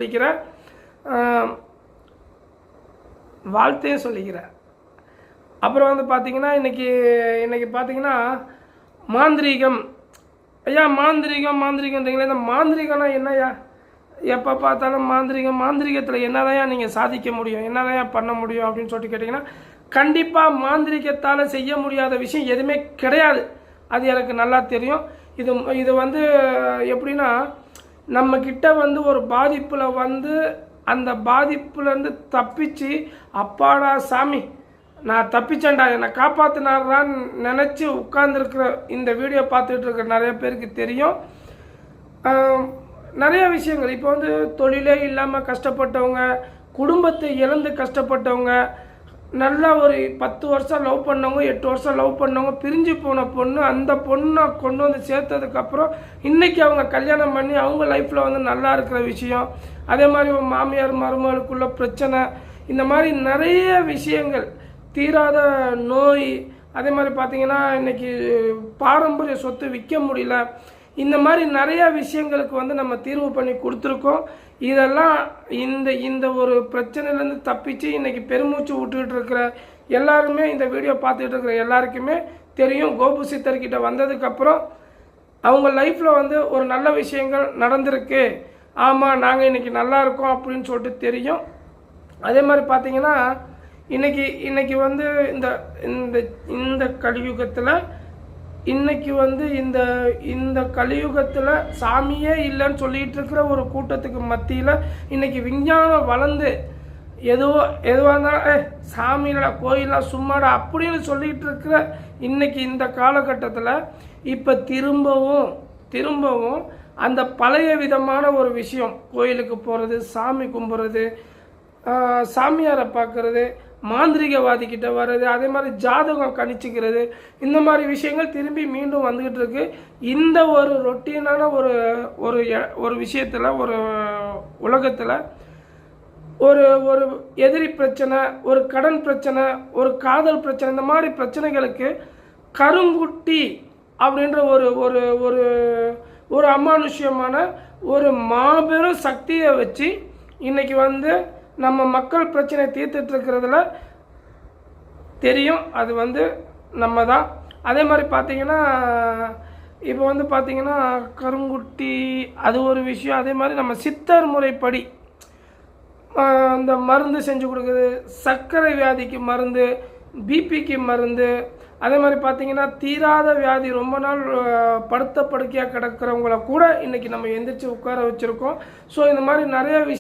சொல்லிக்கிறேன், வாழ்த்தையும் சொல்லிக்கிறேன். அப்புறம் வந்து பார்த்தீங்கன்னா இன்னைக்கு பார்த்தீங்கன்னா மாந்திரீகம். ஐயா மாந்திரீகம்ன்றீங்களே, இந்த மாந்திரீகம்னா என்னய்யா? எப்போ பார்த்தாலும் மாந்திரீகத்தில் என்னதான் நீங்கள் சாதிக்க முடியும், என்னதான் பண்ண முடியும் அப்படின்னு சொல்லிட்டு கேட்டிங்கன்னா, கண்டிப்பாக மாந்திரீகத்தால் செய்ய முடியாத விஷயம் எதுவுமே கிடையாது. அது எனக்கு நல்லா தெரியும். இது வந்து எப்படின்னா, நம்மக்கிட்ட வந்து ஒரு பாதிப்பில் வந்து அந்த பாதிப்புலேருந்து தப்பிச்சு, அப்பாடா சாமி நான் தப்பிச்சேன்டா, என்னை காப்பாற்றினாரான்னு நினச்சி உட்கார்ந்துருக்கிற இந்த வீடியோ பார்த்துட்டு இருக்கிற நிறைய பேருக்கு தெரியும். நிறைய விஷயங்கள் இப்போ வந்து தொழிலே இல்லாமல் கஷ்டப்பட்டவங்க, குடும்பத்தை இழந்து கஷ்டப்பட்டவங்க, நல்லா ஒரு 10 வருஷம் லவ் பண்ணவங்க, 8 வருஷம் லவ் பண்ணவங்க, பிரிஞ்சு போன பொண்ணு, அந்த பொண்ணை கொண்டு வந்து சேர்த்ததுக்கப்புறம் இன்றைக்கி அவங்க கல்யாணம் பண்ணி அவங்க லைஃப்பில் வந்து நல்லா இருக்கிற விஷயம். அதே மாதிரி மாமியார் மருமகளுக்குள்ள பிரச்சனை, இந்த மாதிரி நிறைய விஷயங்கள், தீராத நோய், அதே மாதிரி பார்த்திங்கன்னா இன்றைக்கி பாரம்பரிய சொத்து விற்க முடியல, இந்த மாதிரி நிறையா விஷயங்களுக்கு வந்து நம்ம தீர்வு பண்ணி கொடுத்துருக்கோம். இதெல்லாம் இந்த ஒரு பிரச்சனையிலேருந்து தப்பிச்சு இன்றைக்கி பெருமூச்சு விட்டுக்கிட்டு இருக்கிற எல்லாருமே, இந்த வீடியோ பார்த்துக்கிட்டு இருக்கிற எல்லாருக்குமே தெரியும். கோபு சித்தர்கிட்ட வந்ததுக்கப்புறம் அவங்க லைஃப்பில் வந்து ஒரு நல்ல விஷயங்கள் நடந்திருக்கு. ஆமாம், நாங்கள் இன்றைக்கி நல்லா இருக்கோம் அப்படின்னு சொல்லிட்டு தெரியும். அதே மாதிரி பார்த்திங்கன்னா இன்னைக்கு வந்து இந்த கலியுகத்தில் இன்னைக்கு வந்து இந்த கலியுகத்தில் சாமியே இல்லைன்னு சொல்லிகிட்டு இருக்கிற ஒரு கூட்டத்துக்கு மத்தியில் இன்னைக்கு விஞ்ஞானம் வளர்ந்து எதுவாக இருந்தாலும் சாமியில கோயிலாம் சும்மாடா அப்படின்னு சொல்லிகிட்டு இருக்கிற இன்னைக்கு இந்த காலகட்டத்தில் இப்போ திரும்பவும் அந்த பழைய விதமான ஒரு விஷயம், கோயிலுக்கு போகிறது, சாமி கும்பிட்றது, சாமியாரை பார்க்குறது, மாந்திரிகவாதிக்கிட்ட வர்றது, அதே மாதிரி ஜாதகம் கணிச்சிக்கிறது, இந்த மாதிரி விஷயங்கள் திரும்பி மீண்டும் வந்துக்கிட்டு இருக்கு. இந்த ஒரு ரொட்டீனான ஒரு விஷயத்தில், ஒரு உலகத்தில் ஒரு எதிரி பிரச்சனை, ஒரு கடன் பிரச்சனை, ஒரு காதல் பிரச்சனை, இந்த மாதிரி பிரச்சனைகளுக்கு கருங்குட்டி அப்படின்ற ஒரு அமானுஷ்யமான ஒரு மாபெரும் சக்தியை வச்சு இன்னைக்கு வந்து நம்ம மக்கள் பிரச்சனை தீர்த்துட்டு இருக்கிறதுல தெரியும். அது வந்து நம்ம தான். அதே மாதிரி பார்த்திங்கன்னா இப்போ வந்து பார்த்திங்கன்னா கருங்குட்டி அது ஒரு விஷயம். அதே மாதிரி நம்ம சித்தர் முறைப்படி இந்த மருந்து செஞ்சு கொடுக்குறது, சர்க்கரை வியாதிக்கு மருந்து, பிபிக்கு மருந்து, அதே மாதிரி பார்த்திங்கன்னா தீராத வியாதி, ரொம்ப நாள் படுக்கையாக கிடக்கிறவங்கள கூட இன்றைக்கி நம்ம எந்திரிச்சு உட்கார வச்சுருக்கோம். ஸோ இந்த மாதிரி நிறைய விஷயம்